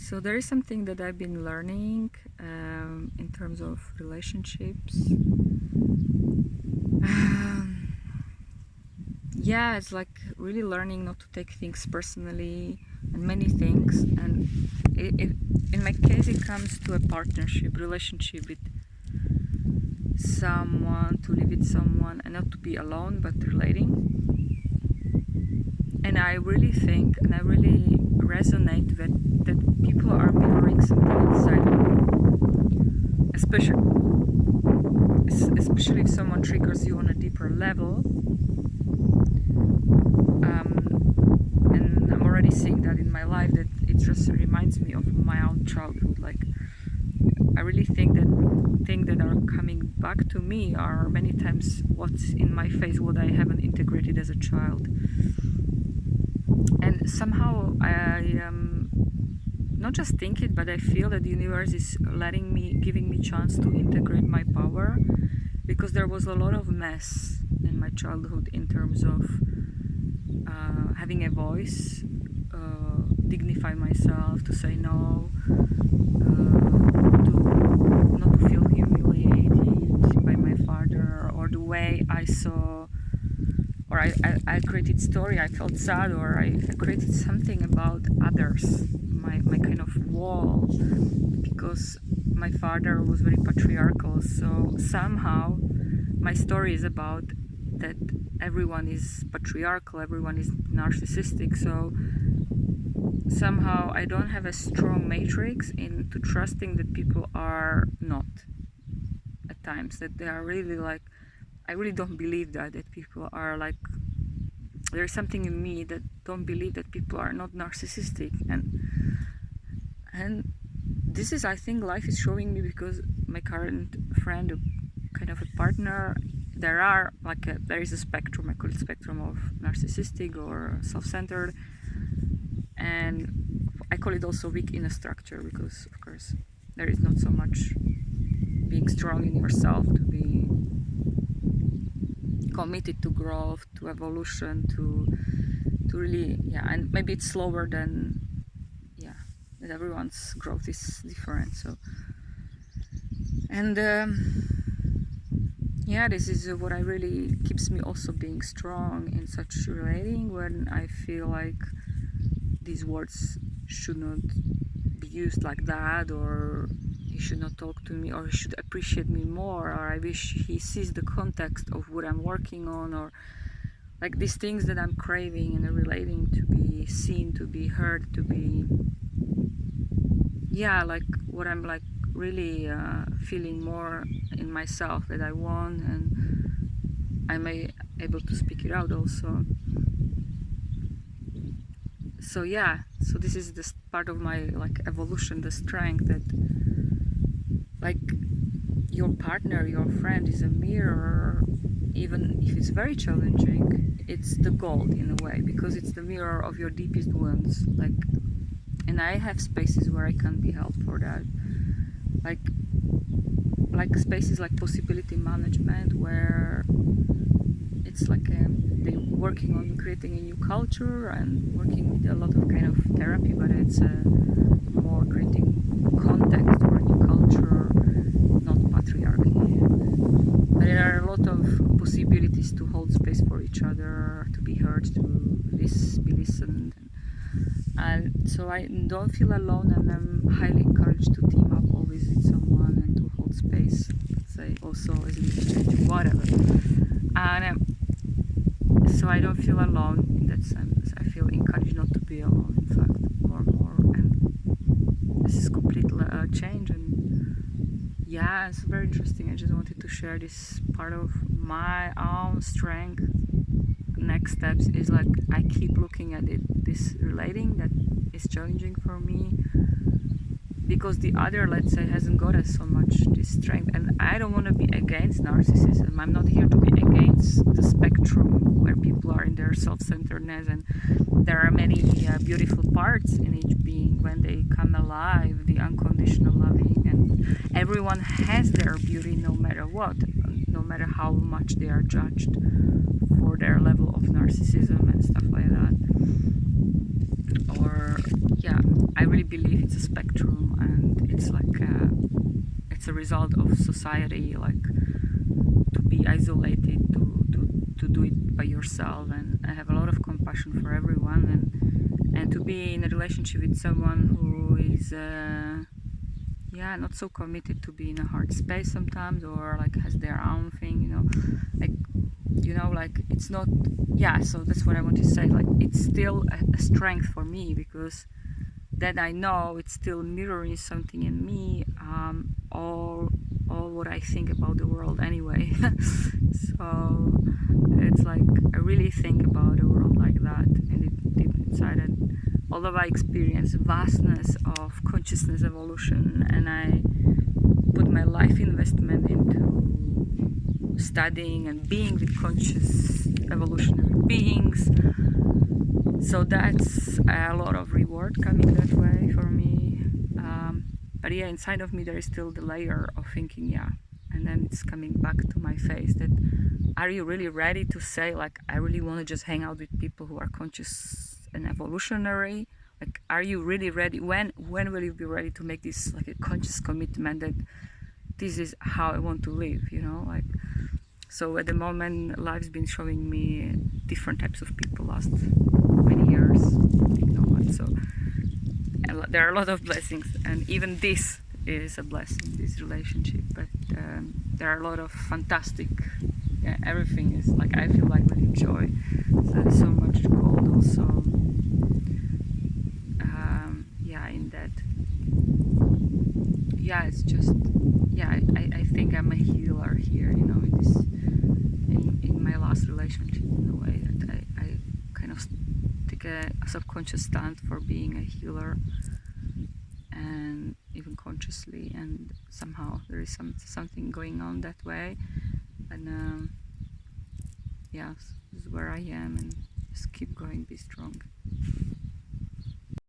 So there is something that I've been learning in terms of relationships. Um, yeah, it's like really learning not to take things personally and many things. And in my case, it comes to a partnership, relationship with someone, to live with someone, and not to be alone, but relating. And I really think, and I really resonate that people are mirroring something inside them, especially if someone triggers you on a deeper level. And I'm already seeing that in my life, that it just reminds me of my own childhood. Like, I really think that things that are coming back to me are many times what's in my face, what I haven't integrated as a child. And somehow I not just think it, but I feel that the universe is giving me chance to integrate my power, because there was a lot of mess in my childhood in terms of having a voice, dignify myself, to say no, not to feel humiliated by my father, or the way I saw, or I created story, I felt sad, or I created something about others, my kind of wall, because my father was very patriarchal. So somehow my story is about that everyone is patriarchal, everyone is narcissistic. So somehow I don't have a strong matrix into trusting that people are not, at times, that they are really like, I really don't believe that people are like, there's something in me that don't believe that people are not narcissistic. And this is, I think, life is showing me, because my current friend, kind of a partner, there is a spectrum, I call it spectrum of narcissistic or self-centered, and I call it also weak inner structure, because of course there is not so much being strong in yourself to be committed to growth, to evolution, to really, yeah. And maybe it's slower than, yeah, that everyone's growth is different. So, and yeah, this is what I really keeps me also being strong in such relating, when I feel like these words should not be used like that, or he should not talk to me, or he should appreciate me more, or I wish he sees the context of what I'm working on, or like these things that I'm craving and relating, to be seen, to be heard, to be, yeah, like what I'm like really feeling more in myself that I want, and I'm able to speak it out also. So yeah, so this is this part of my like evolution, the strength that, like, your partner, your friend is a mirror. Even if it's very challenging, it's the gold in a way, because it's the mirror of your deepest wounds. Like, and I have spaces where I can be helped for that, like spaces like possibility management, where it's like they working on creating a new culture and working with a lot of kind of therapy, but it's more creating context for a new culture, not patriarchy. But there are a lot of possibilities to hold space for each other, to be heard, to be listened. And so I don't feel alone, and I'm highly encouraged to team up always with someone and to hold space, let's say, also as a whatever. And so I don't feel alone in that sense. I feel encouraged not to be alone, in fact, more and more. And this is complete change. And yeah, it's very interesting. I just wanted to share this part of my own strength. Next steps is like, I keep looking at it, this relating that is challenging for me, because the other, let's say, hasn't got us so much this strength. And I don't want to be against narcissism. I'm not here to be against the spectrum where people are in their self-centeredness, and there are many beautiful parts in each being when they come alive, the unconditional loving, and everyone has their beauty, no matter what, no matter how much they are judged for their level of narcissism and stuff like that. Or yeah, I really believe it's a spectrum, and it's like it's a result of society, like to be isolated, to do it by yourself. And I have a lot of compassion for everyone, and to be in a relationship with someone who is yeah, not so committed, to be in a hard space sometimes, or like has their own thing, like like it's not, yeah. So that's what I want to say, like it's still a strength for me, because then I know it's still mirroring something in me, all what I think about the world anyway. So it's like I really think about the world like that, and deep inside. And although I experience vastness of consciousness evolution, and I put my life investment into studying and being with conscious evolutionary beings, so that's a lot of reward coming that way for me. But yeah, inside of me there is still the layer of thinking, yeah, and then it's coming back to my face that, are you really ready to say, like, I really want to just hang out with people who are conscious and evolutionary? Like, are you really ready? When will you be ready to make this like a conscious commitment that this is how I want to live, like? So at the moment, life's been showing me different types of people last many years, so there are a lot of blessings, and even this is a blessing, this relationship. But there are a lot of fantastic, yeah, everything is like, I feel like really joy. So there's so much cold also, yeah, in that. Yeah, it's just, yeah, I think I'm a healer here, in this, in my last relationship, in a way that I kind of take a subconscious stand for being a healer, and even consciously, and somehow there is something going on that way. And yeah, this is where I am, and just keep going, be strong.